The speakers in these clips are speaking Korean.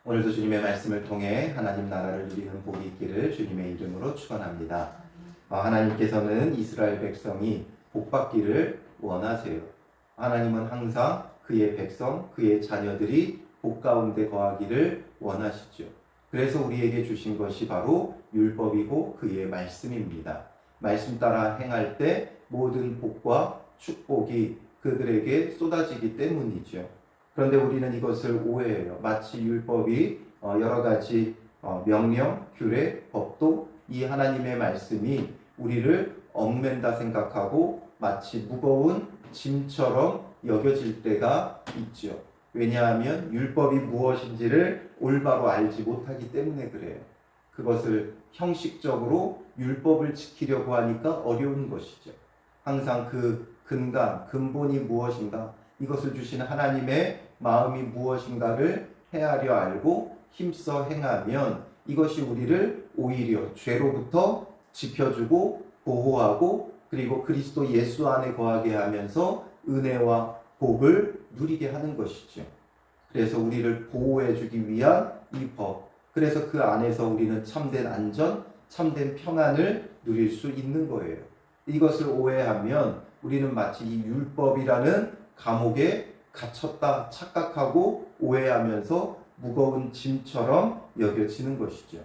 오늘도 주님의 말씀을 통해 하나님 나라를 누리는 복이 있기를 주님의 이름으로 축원합니다. 하나님께서는 이스라엘 백성이 복받기를 원하세요. 하나님은 항상 그의 백성, 그의 자녀들이 복 가운데 거하기를 원하시죠. 그래서 우리에게 주신 것이 바로 율법이고 그의 말씀입니다. 말씀 따라 행할 때 모든 복과 축복이 그들에게 쏟아지기 때문이죠. 그런데 우리는 이것을 오해해요. 마치 율법이 여러 가지 명령, 규례, 법도 이 하나님의 말씀이 우리를 얽맨다 생각하고 마치 무거운 짐처럼 여겨질 때가 있죠. 왜냐하면 율법이 무엇인지를 올바로 알지 못하기 때문에 그래요. 그것을 형식적으로 율법을 지키려고 하니까 어려운 것이죠. 항상 그 근본이 무엇인가, 이것을 주시는 하나님의 마음이 무엇인가를 헤아려 알고 힘써 행하면 이것이 우리를 오히려 죄로부터 지켜주고 보호하고 그리고 그리스도 예수 안에 거하게 하면서 은혜와 복을 누리게 하는 것이죠. 그래서 우리를 보호해 주기 위한 이 법, 그래서 그 안에서 우리는 참된 안전, 참된 평안을 누릴 수 있는 거예요. 이것을 오해하면 우리는 마치 이 율법이라는 감옥에 갇혔다 착각하고 오해하면서 무거운 짐처럼 여겨지는 것이죠.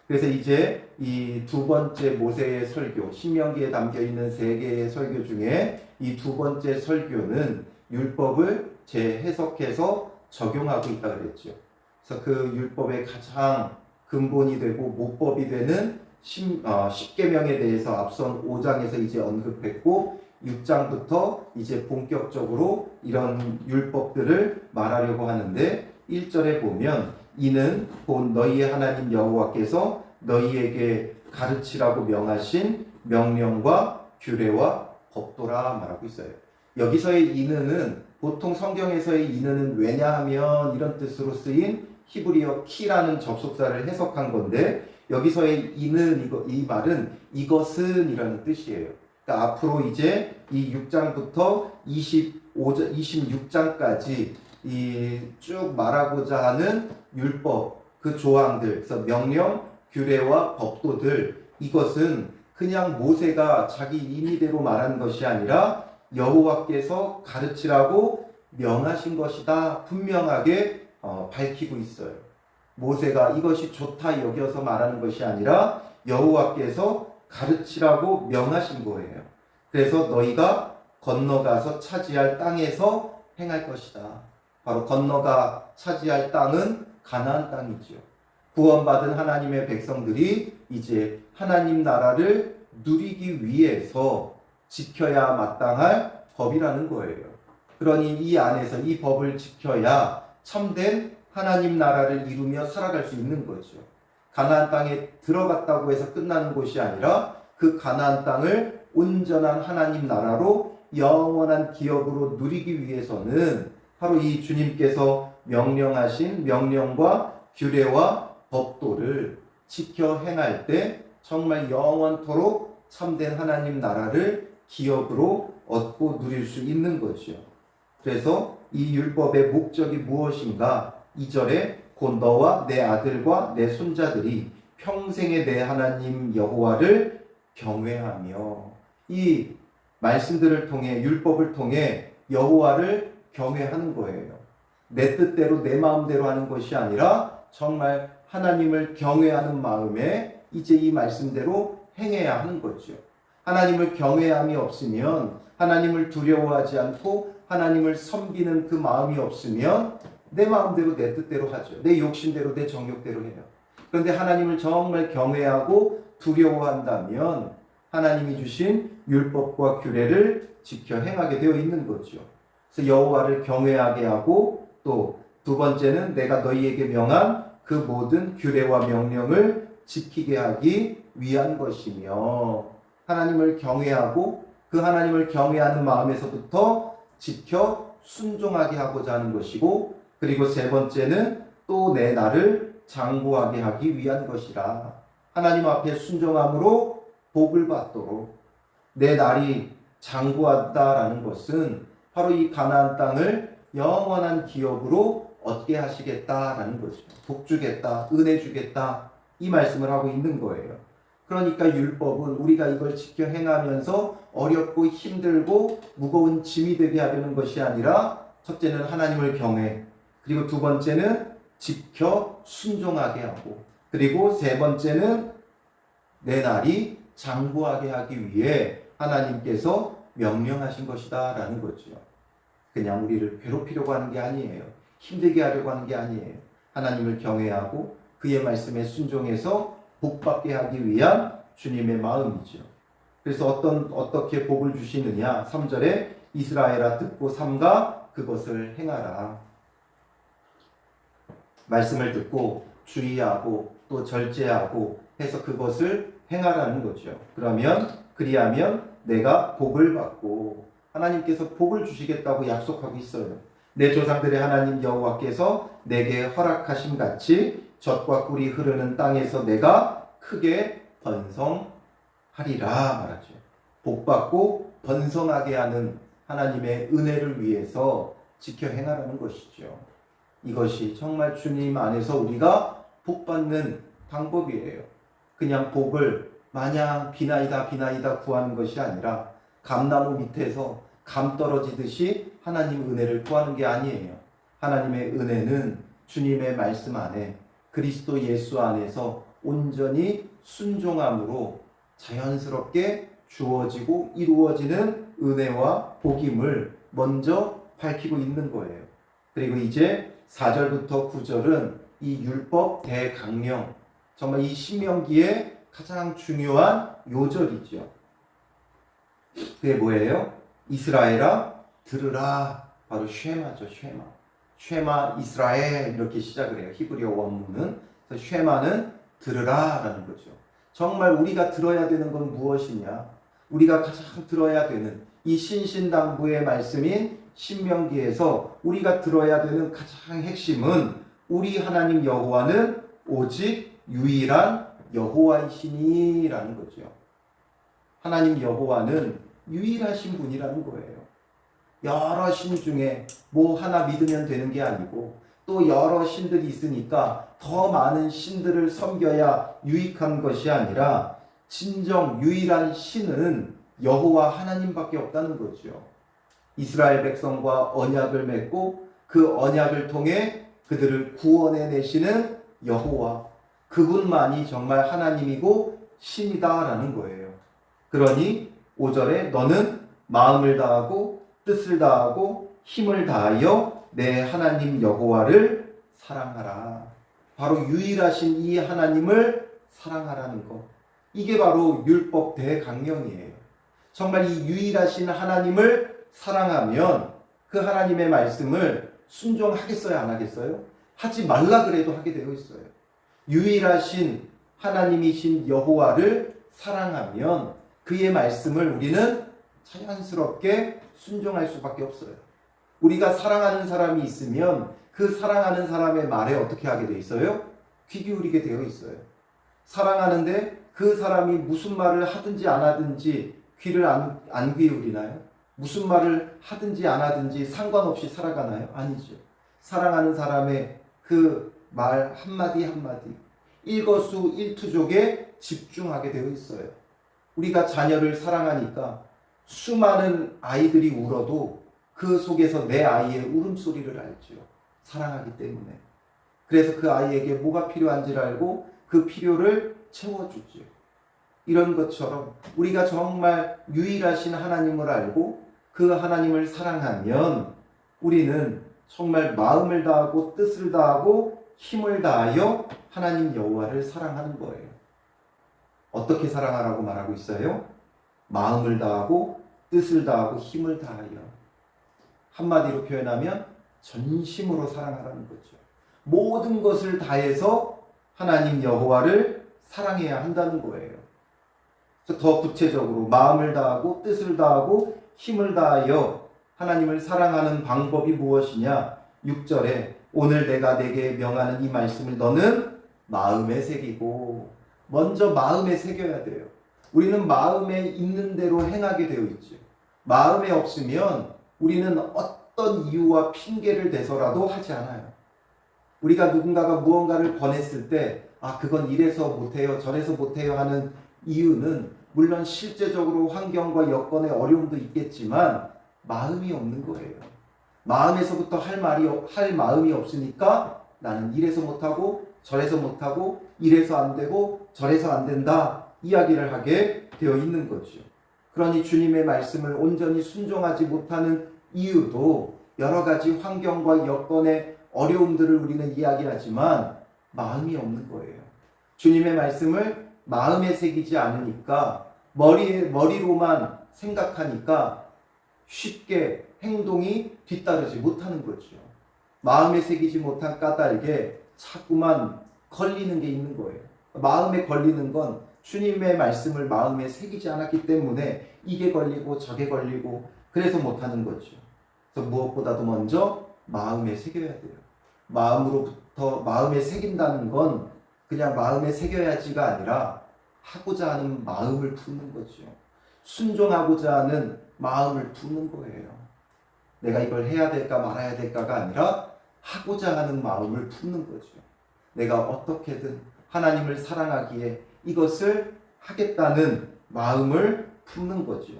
그래서 이제 이 두 번째 모세의 설교, 신명기에 담겨 있는 세 개의 설교 중에 이 두 번째 설교는 율법을 재해석해서 적용하고 있다 그랬죠. 그래서 그 율법의 가장 근본이 되고 모법이 되는 십계명에 대해서 앞선 5장에서 이제 언급했고 6장부터 이제 본격적으로 이런 율법들을 말하려고 하는데 1절에 보면 이는 곧 너희의 하나님 여호와께서 너희에게 가르치라고 명하신 명령과 규례와 법도라 말하고 있어요. 여기서의 이는은 보통 성경에서의 이는은 왜냐하면 이런 뜻으로 쓰인 히브리어 키라는 접속사를 해석한 건데 여기서의 이는 이 말은 이것은 이라는 뜻이에요. 그러니까 앞으로 이제 이 6장부터 26장까지 이 쭉 말하고자 하는 율법, 그 조항들, 그래서 명령, 규례와 법도들, 이것은 그냥 모세가 자기 임의대로 말한 것이 아니라 여호와께서 가르치라고 명하신 것이다 분명하게 밝히고 있어요. 모세가 이것이 좋다 여겨서 말하는 것이 아니라 여호와께서 가르치라고 명하신 거예요. 그래서 너희가 건너가서 차지할 땅에서 행할 것이다. 바로 건너가 차지할 땅은 가나안 땅이죠. 구원받은 하나님의 백성들이 이제 하나님 나라를 누리기 위해서 지켜야 마땅할 법이라는 거예요. 그러니 이 안에서 이 법을 지켜야 참된 하나님 나라를 이루며 살아갈 수 있는 거죠. 가나안 땅에 들어갔다고 해서 끝나는 곳이 아니라 그 가나안 땅을 온전한 하나님 나라로 영원한 기업으로 누리기 위해서는 바로 이 주님께서 명령하신 명령과 규례와 법도를 지켜 행할 때 정말 영원토록 참된 하나님 나라를 기업으로 얻고 누릴 수 있는 거죠. 그래서 이 율법의 목적이 무엇인가? 2절에 곧 너와 내 아들과 내 손자들이 평생에 내 하나님 여호와를 경외하며, 이 말씀들을 통해 율법을 통해 여호와를 경외하는 거예요. 내 뜻대로 내 마음대로 하는 것이 아니라 정말 하나님을 경외하는 마음에 이제 이 말씀대로 행해야 하는 거죠. 하나님을 경외함이 없으면, 하나님을 두려워하지 않고 하나님을 섬기는 그 마음이 없으면 내 마음대로 내 뜻대로 하죠. 내 욕심대로 내 정욕대로 해요. 그런데 하나님을 정말 경외하고 두려워한다면 하나님이 주신 율법과 규례를 지켜 행하게 되어 있는 거죠. 그래서 여호와를 경외하게 하고 또 두 번째는 내가 너희에게 명한 그 모든 규례와 명령을 지키게 하기 위한 것이며, 하나님을 경외하고 그 하나님을 경외하는 마음에서부터 지켜 순종하게 하고자 하는 것이고, 그리고 세 번째는 또 내 나를 장구하게 하기 위한 것이라. 하나님 앞에 순종함으로 복을 받도록 내 날이 장구한다라는 것은 바로 이 가나안 땅을 영원한 기업으로 얻게 하시겠다라는 거죠. 복 주겠다, 은혜 주겠다, 이 말씀을 하고 있는 거예요. 그러니까 율법은 우리가 이걸 지켜 행하면서 어렵고 힘들고 무거운 짐이 되게 하려는 것이 아니라, 첫째는 하나님을 경외, 그리고 두 번째는 지켜 순종하게 하고, 그리고 세 번째는 내 날이 장구하게 하기 위해 하나님께서 명령하신 것이다 라는 거죠. 그냥 우리를 괴롭히려고 하는 게 아니에요. 힘들게 하려고 하는 게 아니에요. 하나님을 경외하고 그의 말씀에 순종해서 복받게 하기 위한 주님의 마음이죠. 그래서 어떻게 복을 주시느냐? 3절에 이스라엘아 듣고 삼가 그것을 행하라. 말씀을 듣고 주의하고 또 절제하고 해서 그것을 행하라는 거죠. 그리하면 내가 복을 받고, 하나님께서 복을 주시겠다고 약속하고 있어요. 내 조상들의 하나님 여호와께서 내게 허락하신 같이 젖과 꿀이 흐르는 땅에서 내가 크게 번성하리라 말하죠. 복받고 번성하게 하는 하나님의 은혜를 위해서 지켜 행하라는 것이죠. 이것이 정말 주님 안에서 우리가 복받는 방법이에요. 그냥 복을 마냥 비나이다 구하는 것이 아니라 감나무 밑에서 감 떨어지듯이 하나님 은혜를 구하는 게 아니에요. 하나님의 은혜는 주님의 말씀 안에 그리스도 예수 안에서 온전히 순종함으로 자연스럽게 주어지고 이루어지는 은혜와 복임을 먼저 밝히고 있는 거예요. 그리고 이제 4절부터 9절은 이 율법 대강령, 정말 이 신명기의 가장 중요한 요절이죠. 그게 뭐예요? 이스라엘아 들으라. 바로 쉐마죠. 쉐마 이스라엘, 이렇게 시작을 해요. 히브리어 원문은. 그래서 쉐마는 들으라라는 거죠. 정말 우리가 들어야 되는 건 무엇이냐? 우리가 가장 들어야 되는 이 신신당부의 말씀인 신명기에서 우리가 들어야 되는 가장 핵심은, 우리 하나님 여호와는 오직 유일한 여호와이시니라는 거죠. 하나님 여호와는 유일하신 분이라는 거예요. 여러 신 중에 뭐 하나 믿으면 되는 게 아니고, 또 여러 신들이 있으니까 더 많은 신들을 섬겨야 유익한 것이 아니라, 진정 유일한 신은 여호와 하나님밖에 없다는 거죠. 이스라엘 백성과 언약을 맺고 그 언약을 통해 그들을 구원해 내시는 여호와, 그분만이 정말 하나님이고 신이다라는 거예요. 그러니 5절에 너는 마음을 다하고 뜻을 다하고 힘을 다하여 내 하나님 여호와를 사랑하라. 바로 유일하신 이 하나님을 사랑하라는 것. 이게 바로 율법 대강령이에요. 정말 이 유일하신 하나님을 사랑하면 그 하나님의 말씀을 순종하겠어요, 안 하겠어요? 하지 말라 그래도 하게 되어 있어요. 유일하신 하나님이신 여호와를 사랑하면 그의 말씀을 우리는 자연스럽게 순종할 수밖에 없어요. 우리가 사랑하는 사람이 있으면 그 사랑하는 사람의 말에 어떻게 하게 되어 있어요? 귀 기울이게 되어 있어요. 사랑하는데 그 사람이 무슨 말을 하든지 안 하든지 귀를 안 기울이나요? 무슨 말을 하든지 안 하든지 상관없이 살아가나요? 아니죠. 사랑하는 사람의 그 말 한마디 한마디, 일거수일투족에 집중하게 되어 있어요. 우리가 자녀를 사랑하니까 수많은 아이들이 울어도 그 속에서 내 아이의 울음소리를 알죠. 사랑하기 때문에. 그래서 그 아이에게 뭐가 필요한지를 알고 그 필요를 채워주죠. 이런 것처럼 우리가 정말 유일하신 하나님을 알고 그 하나님을 사랑하면 우리는 정말 마음을 다하고 뜻을 다하고 힘을 다하여 하나님 여호와를 사랑하는 거예요. 어떻게 사랑하라고 말하고 있어요? 마음을 다하고 뜻을 다하고 힘을 다하여. 한마디로 표현하면 전심으로 사랑하라는 거죠. 모든 것을 다해서 하나님 여호와를 사랑해야 한다는 거예요. 그래서 더 구체적으로 마음을 다하고 뜻을 다하고 힘을 다하여 하나님을 사랑하는 방법이 무엇이냐? 6절에 오늘 내가 내게 명하는 이 말씀을 너는 마음에 새기고. 먼저 마음에 새겨야 돼요. 우리는 마음에 있는 대로 행하게 되어 있죠. 마음에 없으면 우리는 어떤 이유와 핑계를 대서라도 하지 않아요. 우리가 누군가가 무언가를 권했을 때 그건 이래서 못해요, 저래서 못해요 하는 이유는 물론 실제적으로 환경과 여건의 어려움도 있겠지만 마음이 없는 거예요. 마음에서부터 할 마음이 없으니까 나는 이래서 못하고 저래서 못하고 이래서 안 되고 저래서 안 된다 이야기를 하게 되어 있는 거죠. 그러니 주님의 말씀을 온전히 순종하지 못하는 이유도 여러 가지 환경과 여건의 어려움들을 우리는 이야기하지만 마음이 없는 거예요. 주님의 말씀을 마음에 새기지 않으니까 머리로만 생각하니까 쉽게 행동이 뒤따르지 못하는 거죠. 마음에 새기지 못한 까닭에 자꾸만 걸리는 게 있는 거예요. 마음에 걸리는 건 주님의 말씀을 마음에 새기지 않았기 때문에 이게 걸리고 저게 걸리고 그래서 못하는 거죠. 그래서 무엇보다도 먼저 마음에 새겨야 돼요. 마음으로부터 마음에 새긴다는 건 그냥 마음에 새겨야지가 아니라 하고자 하는 마음을 품는 거죠. 순종하고자 하는 마음을 품는 거예요. 내가 이걸 해야 될까 말아야 될까가 아니라 하고자 하는 마음을 품는 거죠. 내가 어떻게든 하나님을 사랑하기에 이것을 하겠다는 마음을 품는 거죠.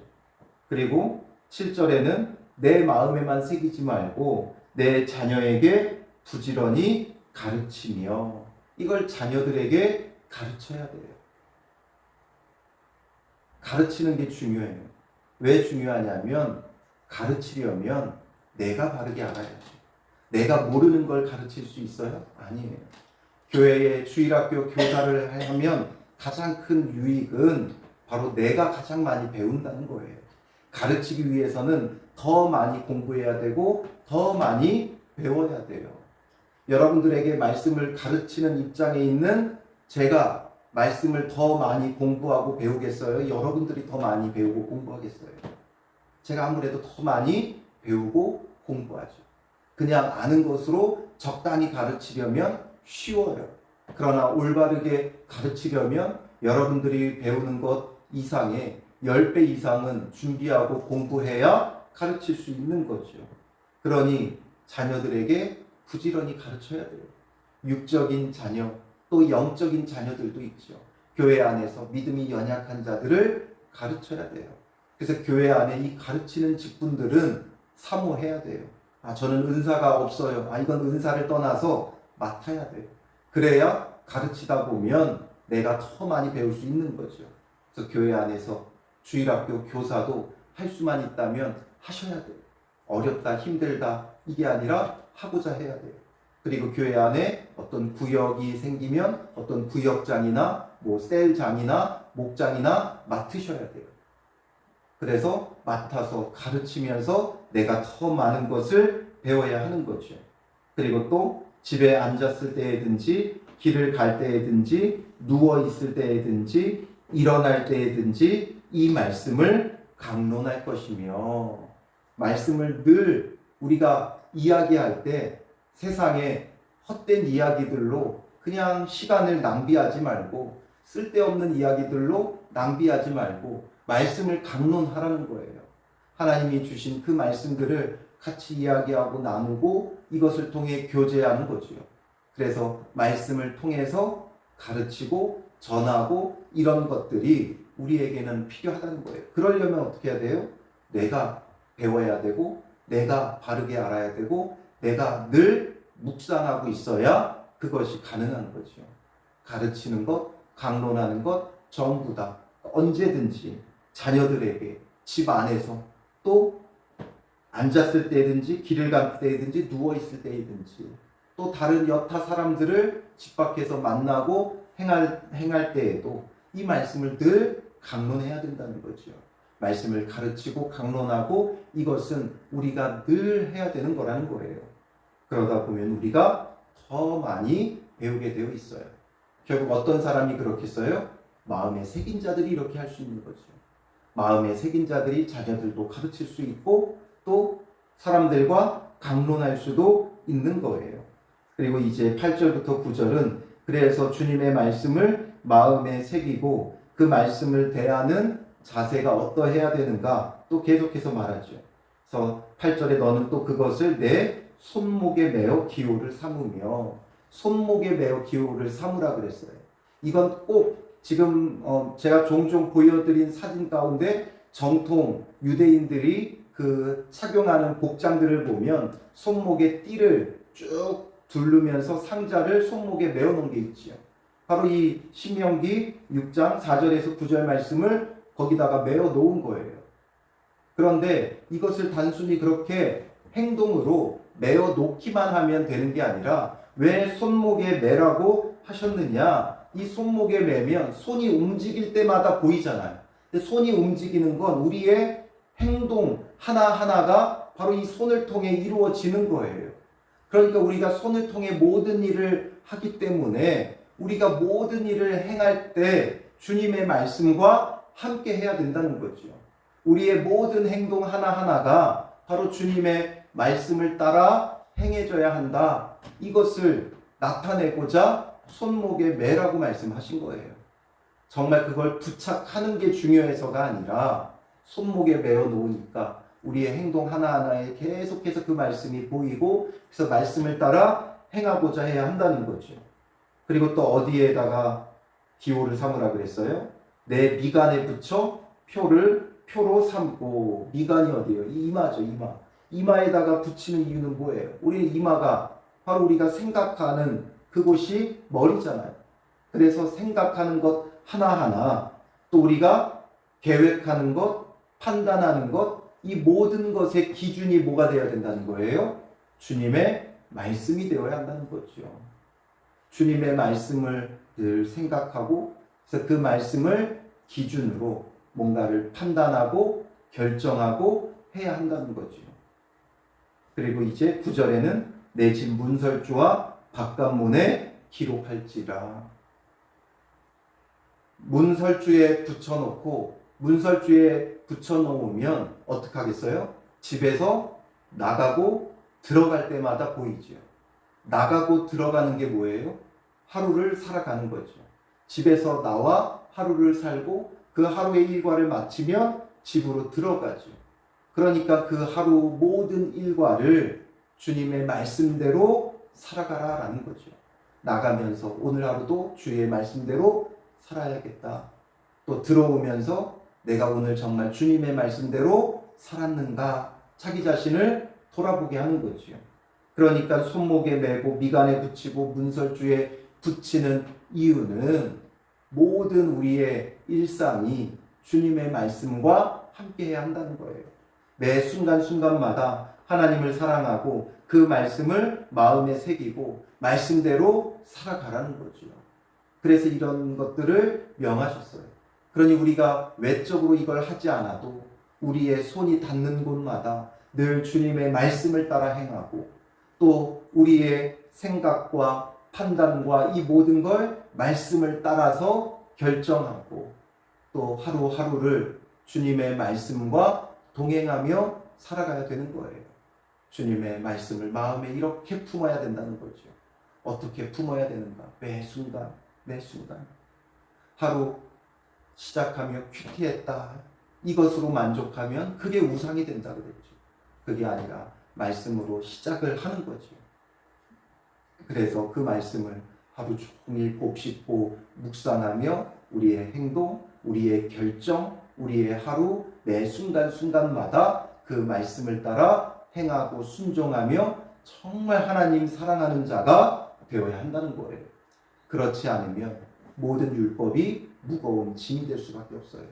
그리고 7절에는 내 마음에만 새기지 말고 내 자녀에게 부지런히 가르치며, 이걸 자녀들에게 가르쳐야 돼요. 가르치는 게 중요해요. 왜 중요하냐면 가르치려면 내가 바르게 알아야죠. 내가 모르는 걸 가르칠 수 있어요? 아니에요. 교회에 주일학교 교사를 하면 가장 큰 유익은 바로 내가 가장 많이 배운다는 거예요. 가르치기 위해서는 더 많이 공부해야 되고 더 많이 배워야 돼요. 여러분들에게 말씀을 가르치는 입장에 있는 제가 말씀을 더 많이 공부하고 배우겠어요? 여러분들이 더 많이 배우고 공부하겠어요? 제가 아무래도 더 많이 배우고 공부하죠. 그냥 아는 것으로 적당히 가르치려면 쉬워요. 그러나 올바르게 가르치려면 여러분들이 배우는 것 이상의 10배 이상은 준비하고 공부해야 가르칠 수 있는 거죠. 그러니 자녀들에게 부지런히 가르쳐야 돼요. 육적인 자녀, 또 영적인 자녀들도 있죠. 교회 안에서 믿음이 연약한 자들을 가르쳐야 돼요. 그래서 교회 안에 이 가르치는 직분들은 사모해야 돼요. 저는 은사가 없어요. 이건 은사를 떠나서 맡아야 돼요. 그래야 가르치다 보면 내가 더 많이 배울 수 있는 거죠. 그래서 교회 안에서 주일학교 교사도 할 수만 있다면 하셔야 돼요. 어렵다, 힘들다 이게 아니라 하고자 해야 돼요. 그리고 교회 안에 어떤 구역이 생기면 어떤 구역장이나 셀장이나 목장이나 맡으셔야 돼요. 그래서 맡아서 가르치면서 내가 더 많은 것을 배워야 하는 거죠. 그리고 또 집에 앉았을 때든지 길을 갈 때든지 누워 있을 때든지 일어날 때든지 이 말씀을 강론할 것이며, 말씀을 늘 우리가 이야기할 때 세상에 헛된 이야기들로 그냥 시간을 낭비하지 말고, 쓸데없는 이야기들로 낭비하지 말고 말씀을 강론하라는 거예요. 하나님이 주신 그 말씀들을 같이 이야기하고 나누고 이것을 통해 교제하는 거죠. 그래서 말씀을 통해서 가르치고 전하고 이런 것들이 우리에게는 필요하다는 거예요. 그러려면 어떻게 해야 돼요? 내가 배워야 되고 내가 바르게 알아야 되고 내가 늘 묵상하고 있어야 그것이 가능한 거죠. 가르치는 것, 강론하는 것 전부 다 언제든지 자녀들에게 집 안에서 또 앉았을 때든지 길을 갈 때든지 누워 있을 때든지 또 다른 여타 사람들을 집 밖에서 만나고 행할 때에도 이 말씀을 늘 강론해야 된다는 거죠. 말씀을 가르치고 강론하고 이것은 우리가 늘 해야 되는 거라는 거예요. 그러다 보면 우리가 더 많이 배우게 되어 있어요. 결국 어떤 사람이 그렇겠어요? 마음에 새긴 자들이 이렇게 할 수 있는 거죠. 마음에 새긴 자들이 자녀들도 가르칠 수 있고 또 사람들과 강론할 수도 있는 거예요. 그리고 이제 8절부터 9절은 그래서 주님의 말씀을 마음에 새기고 그 말씀을 대하는 자세가 어떠해야 되는가 또 계속해서 말하죠. 그래서 8절에 너는 또 그것을 내 손목에 매어 기호를 삼으며, 손목에 매어 기호를 삼으라 그랬어요. 이건 꼭 지금 제가 종종 보여드린 사진 가운데 정통 유대인들이 그 착용하는 복장들을 보면 손목에 띠를 쭉 두르면서 상자를 손목에 매어 놓은 게 있지요. 바로 이 신명기 6장 4절에서 9절 말씀을 거기다가 매어 놓은 거예요. 그런데 이것을 단순히 그렇게 행동으로 매어 놓기만 하면 되는 게 아니라 왜 손목에 매라고 하셨느냐? 이 손목에 매면 손이 움직일 때마다 보이잖아요. 근데 손이 움직이는 건 우리의 행동 하나하나가 바로 이 손을 통해 이루어지는 거예요. 그러니까 우리가 손을 통해 모든 일을 하기 때문에 우리가 모든 일을 행할 때 주님의 말씀과 함께 해야 된다는 거죠. 우리의 모든 행동 하나하나가 바로 주님의 말씀을 따라 행해져야 한다. 이것을 나타내고자 손목에 매라고 말씀하신 거예요. 정말 그걸 부착하는 게 중요해서가 아니라 손목에 매어 놓으니까 우리의 행동 하나하나에 계속해서 그 말씀이 보이고 그래서 말씀을 따라 행하고자 해야 한다는 거죠. 그리고 또 어디에다가 기호를 삼으라 그랬어요? 내 미간에 붙여 표로 삼고. 미간이 어디예요? 이마죠, 이마. 이마에다가 붙이는 이유는 뭐예요? 우리의 이마가 바로 우리가 생각하는 그곳이 머리잖아요. 그래서 생각하는 것 하나하나, 또 우리가 계획하는 것, 판단하는 것, 이 모든 것의 기준이 뭐가 되어야 된다는 거예요? 주님의 말씀이 되어야 한다는 거죠. 주님의 말씀을 늘 생각하고, 그래서 그 말씀을 기준으로 뭔가를 판단하고 결정하고 해야 한다는 거죠. 그리고 이제 9절에는 내 집 문설주와 바깥문에 기록할지라. 문설주에 붙여놓고 문설주에 붙여놓으면 어떻게 하겠어요? 집에서 나가고 들어갈 때마다 보이죠. 나가고 들어가는 게 뭐예요? 하루를 살아가는 거죠. 집에서 나와 하루를 살고 그 하루의 일과를 마치면 집으로 들어가죠. 그러니까 그 하루 모든 일과를 주님의 말씀대로 살아가라라는 거죠. 나가면서 오늘 하루도 주의 말씀대로 살아야겠다. 또 들어오면서 내가 오늘 정말 주님의 말씀대로 살았는가? 자기 자신을 돌아보게 하는 거죠. 그러니까 손목에 매고 미간에 붙이고 문설주에 붙이는 이유는 모든 우리의 일상이 주님의 말씀과 함께해야 한다는 거예요. 매 순간순간마다 하나님을 사랑하고 그 말씀을 마음에 새기고 말씀대로 살아가라는 거죠. 그래서 이런 것들을 명하셨어요. 그러니 우리가 외적으로 이걸 하지 않아도 우리의 손이 닿는 곳마다 늘 주님의 말씀을 따라 행하고 또 우리의 생각과 판단과 이 모든 걸 말씀을 따라서 결정하고 또 하루하루를 주님의 말씀과 동행하며 살아가야 되는 거예요. 주님의 말씀을 마음에 이렇게 품어야 된다는 거죠. 어떻게 품어야 되는가? 매 순간, 매 순간. 하루 시작하며 큐티했다. 이것으로 만족하면 그게 우상이 된다 그랬죠. 그게 아니라 말씀으로 시작을 하는 거죠. 그래서 그 말씀을 하루 종일 곱씹고 묵상하며 우리의 행동, 우리의 결정, 우리의 하루 매 순간순간마다 그 말씀을 따라 행하고 순종하며 정말 하나님 사랑하는 자가 되어야 한다는 거예요. 그렇지 않으면 모든 율법이 무거운 짐이 될 수밖에 없어요.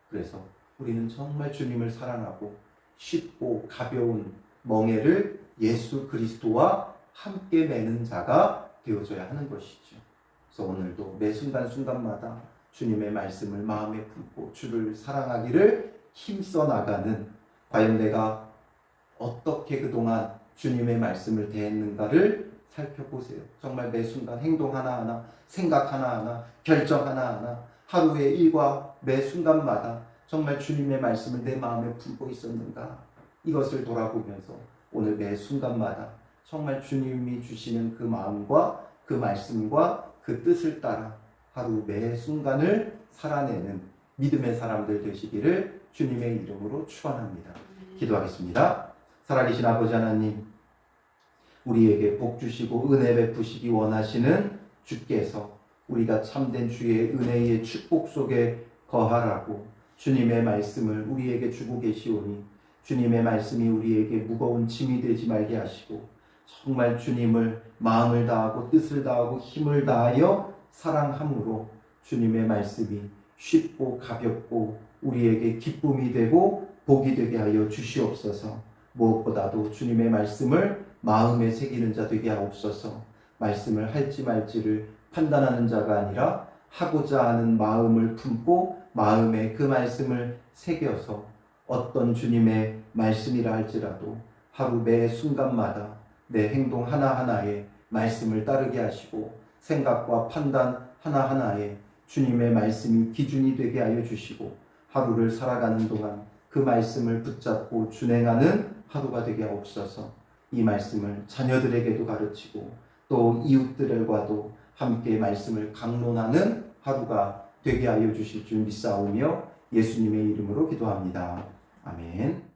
그래서 우리는 정말 주님을 사랑하고 쉽고 가벼운 멍에를 예수 그리스도와 함께 매는 자가 되어져야 하는 것이죠. 그래서 오늘도 매 순간순간마다 주님의 말씀을 마음에 품고 주를 사랑하기를 힘써 나가는, 과연 내가 어떻게 그동안 주님의 말씀을 대했는가를 살펴보세요. 정말 매 순간 행동 하나하나, 생각 하나하나, 결정 하나하나, 하루의 일과 매 순간마다 정말 주님의 말씀을 내 마음에 품고 있었는가? 이것을 돌아보면서 오늘 매 순간마다 정말 주님이 주시는 그 마음과 그 말씀과 그 뜻을 따라 하루 매 순간을 살아내는 믿음의 사람들 되시기를 주님의 이름으로 축원합니다. 기도하겠습니다. 살아계신 아버지 하나님, 우리에게 복 주시고 은혜 베푸시기 원하시는 주께서 우리가 참된 주의 은혜의 축복 속에 거하라고 주님의 말씀을 우리에게 주고 계시오니 주님의 말씀이 우리에게 무거운 짐이 되지 말게 하시고 정말 주님을 마음을 다하고 뜻을 다하고 힘을 다하여 사랑함으로 주님의 말씀이 쉽고 가볍고 우리에게 기쁨이 되고 복이 되게 하여 주시옵소서. 무엇보다도 주님의 말씀을 마음에 새기는 자 되게 하옵소서. 말씀을 할지 말지를 판단하는 자가 아니라 하고자 하는 마음을 품고 마음에 그 말씀을 새겨서 어떤 주님의 말씀이라 할지라도 하루 매 순간마다 내 행동 하나하나에 말씀을 따르게 하시고 생각과 판단 하나하나에 주님의 말씀이 기준이 되게 하여 주시고 하루를 살아가는 동안 그 말씀을 붙잡고 준행하는 하루가 되게 하옵소서. 이 말씀을 자녀들에게도 가르치고 또 이웃들과도 함께 말씀을 강론하는 하루가 되게 하여 주실 줄 믿사오며 예수님의 이름으로 기도합니다. 아멘.